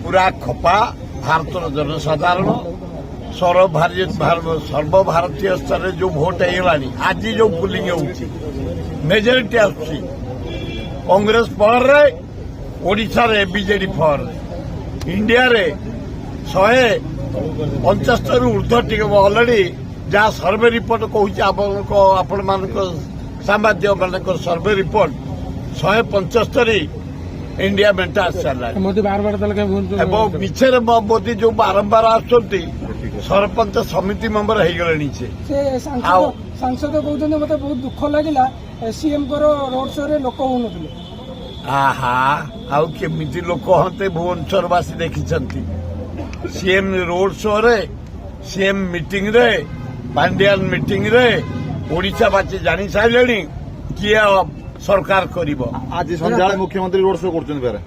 पूरा खपा भारतर जनसाधारण सर्वभारतीय स्तर में जो भोट होगा आज जो पुलिंग होची मेजोरिटी आसुची कांग्रेस पावर रे ओडिशा रे बीजेडी पावर इंडिया रे 175 ऊर्ध्व टिके ऑलरेडी जहाँ सर्वे रिपोर्ट कहूँ आपण मान सांबादिक मान सर्वे रिपोर्ट 175 इंडिया मेंटा सारा मोदी बार बार मिछे मोदी जो बारंबार आसुंती सरपंच समिति मेंबर हो गले सांसद कहते मत बहुत दुख लगे सीएम रोड शो रे लोक हो आहा आउ केमिति लोक हते भुवनेश्वरवासी देखी सीएम रोड शो रे सीएम मीटिंग रे पांडियान मीटिंग रे ओडिशावासी जानी सारे किए सरकार करिबो आज संध्या मुख्यमंत्री रोड शो कर